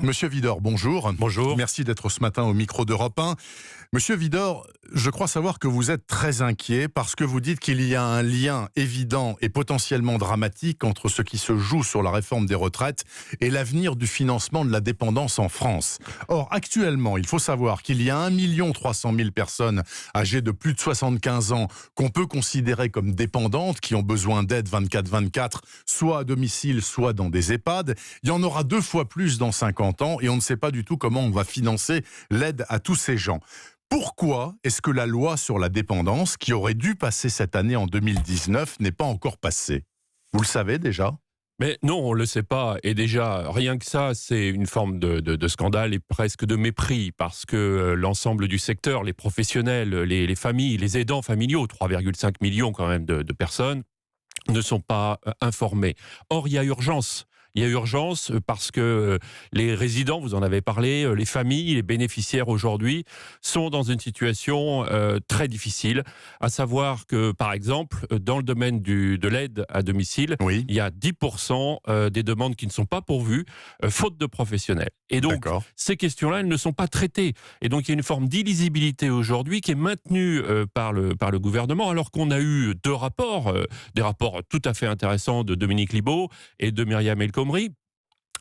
Monsieur Widor, bonjour. Bonjour. Merci d'être ce matin au micro d'Europe 1. Monsieur Widor, je crois savoir que vous êtes très inquiet parce que vous dites qu'il y a un lien évident et potentiellement dramatique entre ce qui se joue sur la réforme des retraites et l'avenir du financement de la dépendance en France. Or, actuellement, il faut savoir qu'il y a 1 300 000 personnes âgées de plus de 75 ans qu'on peut considérer comme dépendantes, qui ont besoin d'aide 24/24, soit à domicile, soit dans des EHPAD. Il y en aura 2 fois plus dans 50 ans et on ne sait pas du tout comment on va financer l'aide à tous ces gens. Pourquoi est-ce que la loi sur la dépendance, qui aurait dû passer cette année en 2019, n'est pas encore passée? Vous le savez déjà? Mais non, on ne le sait pas. Et déjà, rien que ça, c'est une forme de scandale et presque de mépris, parce que l'ensemble du secteur, les professionnels, les familles, les aidants familiaux, 3,5 millions quand même de personnes, ne sont pas informés. Or, il y a urgence. Il y a urgence parce que les résidents, vous en avez parlé, les familles, les bénéficiaires aujourd'hui sont dans une situation très difficile, à savoir que, par exemple, dans le domaine de l'aide à domicile, Oui. il y a 10% des demandes qui ne sont pas pourvues, faute de professionnels. Et donc, ces questions-là, elles ne sont pas traitées. Et donc, il y a une forme d'illisibilité aujourd'hui qui est maintenue par le gouvernement, alors qu'on a eu 2 rapports, des rapports tout à fait intéressants de Dominique Libaud et de Myriam El Khomri,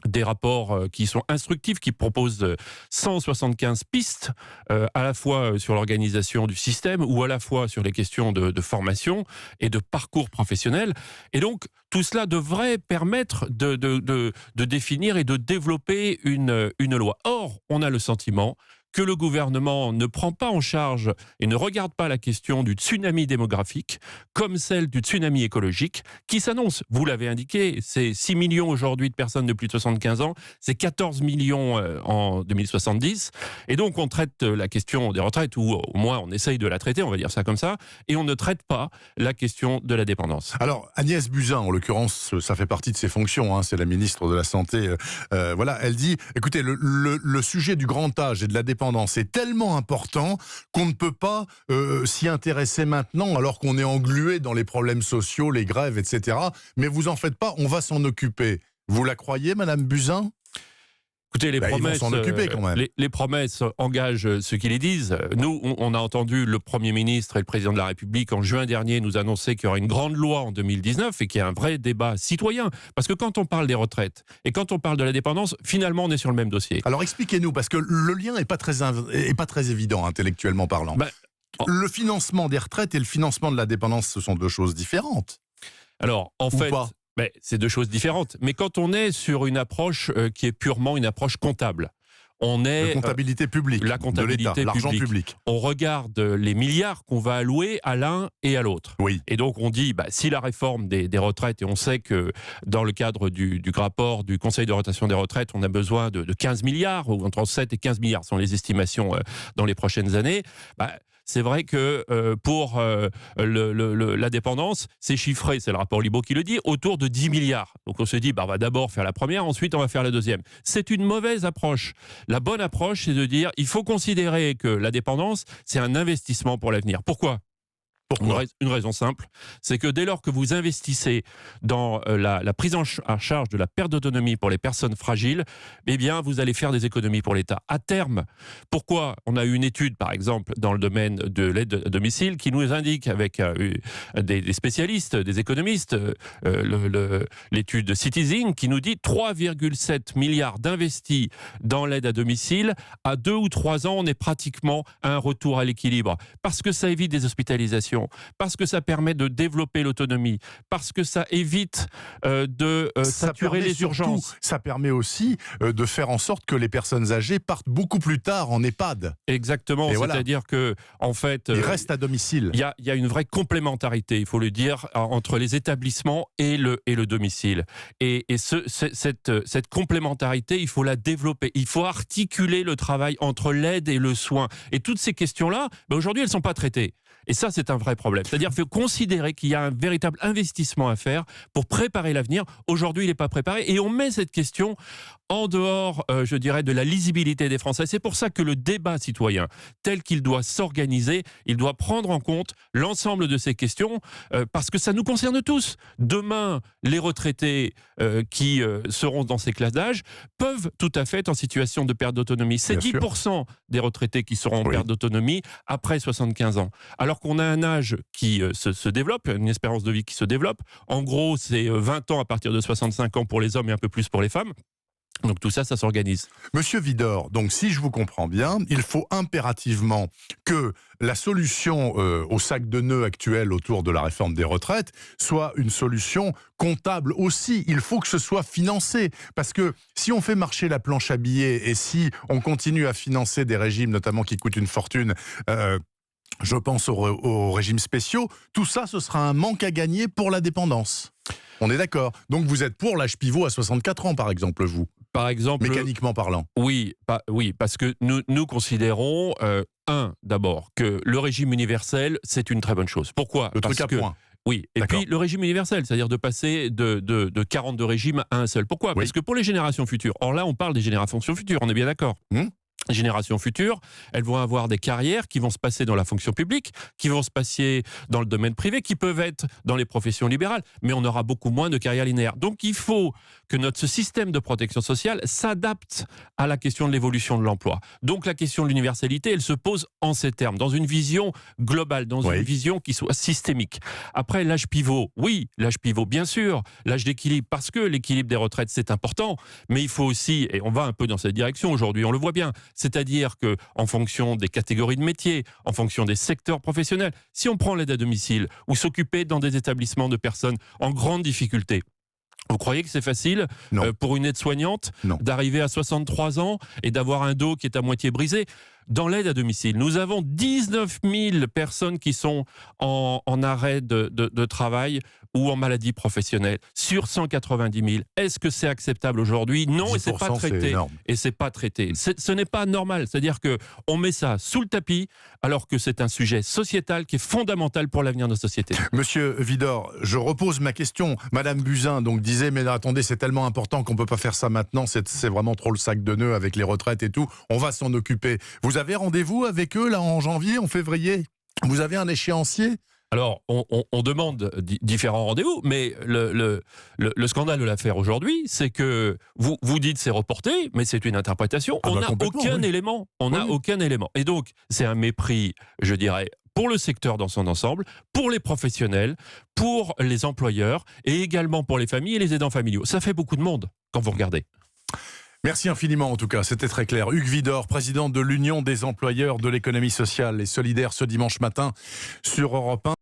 des rapports qui sont instructifs, qui proposent 175 pistes, à la fois sur l'organisation du système ou à la fois sur les questions de formation et de parcours professionnel. Et donc, tout cela devrait permettre de définir et de développer une loi. Or, on a le sentiment que le gouvernement ne prend pas en charge et ne regarde pas la question du tsunami démographique comme celle du tsunami écologique qui s'annonce. Vous l'avez indiqué, c'est 6 millions aujourd'hui de personnes de plus de 75 ans, c'est 14 millions en 2070. Et donc on traite la question des retraites, ou au moins on essaye de la traiter, on va dire ça comme ça, et on ne traite pas la question de la dépendance. Alors Agnès Buzyn, en l'occurrence, ça fait partie de ses fonctions, c'est la ministre de la Santé, voilà, elle dit, écoutez, le sujet du grand âge et de la dépendance est tellement important qu'on ne peut pas s'y intéresser maintenant alors qu'on est englué dans les problèmes sociaux, les grèves, etc. Mais vous en faites pas, on va s'en occuper. Vous la croyez, Madame Buzyn ? Écoutez, les promesses, ils vont s'en occuper quand même. Les promesses engagent ceux qui les disent. Nous, on a entendu le Premier ministre et le Président de la République en juin dernier nous annoncer qu'il y aura une grande loi en 2019 et qu'il y a un vrai débat citoyen. Parce que quand on parle des retraites et quand on parle de la dépendance, finalement, on est sur le même dossier. Alors expliquez-nous, parce que le lien n'est pas très évident, intellectuellement parlant. Le financement des retraites et le financement de la dépendance, ce sont 2 choses différentes. Alors, en fait... c'est 2 choses différentes. Mais quand on est sur une approche qui est purement une approche comptable, on est... La comptabilité publique, la comptabilité de l'État, l'argent public. On regarde les milliards qu'on va allouer à l'un et à l'autre. Oui. Et donc on dit, si la réforme des retraites, et on sait que dans le cadre du rapport du Conseil de rotation des retraites, on a besoin de 15 milliards, ou entre 7 et 15 milliards sont les estimations dans les prochaines années, c'est vrai que pour la dépendance, c'est chiffré, c'est le rapport Libaud qui le dit, autour de 10 milliards. Donc on se dit, on va d'abord faire la première, ensuite on va faire la deuxième. C'est une mauvaise approche. La bonne approche, c'est de dire, il faut considérer que la dépendance, c'est un investissement pour l'avenir. Pourquoi ? Une raison simple, c'est que dès lors que vous investissez dans la prise en charge de la perte d'autonomie pour les personnes fragiles, eh bien, vous allez faire des économies pour l'État. À terme, pourquoi ? On a eu une étude, par exemple, dans le domaine de l'aide à domicile, qui nous indique, avec des spécialistes, des économistes, l'étude Citizen, qui nous dit 3,7 milliards d'investis dans l'aide à domicile. À 2 ou 3 ans, on est pratiquement à un retour à l'équilibre. Parce que ça évite des hospitalisations, parce que ça permet de développer l'autonomie, parce que ça évite de saturer les urgences. Ça permet aussi de faire en sorte que les personnes âgées partent beaucoup plus tard en EHPAD. Exactement, c'est-à-dire que en fait... Ils restent à domicile. Il y a une vraie complémentarité, il faut le dire, entre les établissements et le domicile. Et cette complémentarité, il faut la développer. Il faut articuler le travail entre l'aide et le soin. Et toutes ces questions-là, aujourd'hui, elles ne sont pas traitées. Et ça, c'est un vrai problème. C'est-à-dire qu'il faut considérer qu'il y a un véritable investissement à faire pour préparer l'avenir. Aujourd'hui, il n'est pas préparé. Et on met cette question en dehors, je dirais, de la lisibilité des Français. C'est pour ça que le débat citoyen, tel qu'il doit s'organiser, il doit prendre en compte l'ensemble de ces questions, parce que ça nous concerne tous. Demain, les retraités qui seront dans ces classes d'âge peuvent tout à fait être en situation de perte d'autonomie. C'est 10% des retraités qui seront en perte d'autonomie après 75 ans. Alors qu'on a un âge qui se développe, une espérance de vie qui se développe. En gros, c'est 20 ans à partir de 65 ans pour les hommes et un peu plus pour les femmes. Donc tout ça, ça s'organise. Monsieur Widor, donc si je vous comprends bien, il faut impérativement que la solution au sac de nœuds actuel autour de la réforme des retraites soit une solution comptable aussi. Il faut que ce soit financé. Parce que si on fait marcher la planche à billets et si on continue à financer des régimes, notamment qui coûtent une fortune, je pense aux régimes spéciaux, tout ça, ce sera un manque à gagner pour la dépendance. On est d'accord. Donc vous êtes pour l'âge pivot à 64 ans, par exemple, vous ? Par exemple, mécaniquement parlant. Oui, parce que nous considérons, d'abord, que le régime universel, c'est une très bonne chose. Pourquoi ? Le truc à point. Oui, et puis le régime universel, c'est-à-dire de passer de 42 régimes à un seul. Pourquoi ? Parce que pour les générations futures, or là on parle des générations futures, on est bien d'accord. Générations futures, elles vont avoir des carrières qui vont se passer dans la fonction publique, qui vont se passer dans le domaine privé, qui peuvent être dans les professions libérales, mais on aura beaucoup moins de carrières linéaires. Donc il faut que notre système de protection sociale s'adapte à la question de l'évolution de l'emploi. Donc la question de l'universalité, elle se pose en ces termes, dans une vision globale, dans une vision qui soit systémique. Après, l'âge pivot, l'âge pivot, bien sûr, l'âge d'équilibre, parce que l'équilibre des retraites, c'est important, mais il faut aussi, et on va un peu dans cette direction aujourd'hui, on le voit bien, c'est-à-dire qu'en fonction des catégories de métiers, en fonction des secteurs professionnels, si on prend l'aide à domicile ou s'occuper dans des établissements de personnes en grande difficulté, vous croyez que c'est facile pour une aide-soignante d'arriver à 63 ans et d'avoir un dos qui est à moitié brisé ? Dans l'aide à domicile, nous avons 19 000 personnes qui sont en arrêt de travail ou en maladie professionnelle sur 190 000. Est-ce que c'est acceptable aujourd'hui ? Non, et c'est pas traité. Et c'est pas traité. Ce n'est pas normal. C'est-à-dire que on met ça sous le tapis alors que c'est un sujet sociétal qui est fondamental pour l'avenir de nos sociétés. Monsieur Widor, je repose ma question. Madame Buzyn donc disait mais attendez, c'est tellement important qu'on peut pas faire ça maintenant. C'est vraiment trop le sac de nœuds avec les retraites et tout. On va s'en occuper. Vous avez rendez-vous avec eux là en janvier, en février ? Vous avez un échéancier ? Alors, on demande différents rendez-vous, mais le scandale de l'affaire aujourd'hui, c'est que vous dites c'est reporté, mais c'est une interprétation. On n'a aucun élément. On n'a aucun élément. Et donc, c'est un mépris, je dirais, pour le secteur dans son ensemble, pour les professionnels, pour les employeurs et également pour les familles et les aidants familiaux. Ça fait beaucoup de monde quand vous regardez. Merci infiniment en tout cas, c'était très clair. Hugues Widor, président de l'Union des employeurs de l'économie sociale et solidaire ce dimanche matin sur Europe 1.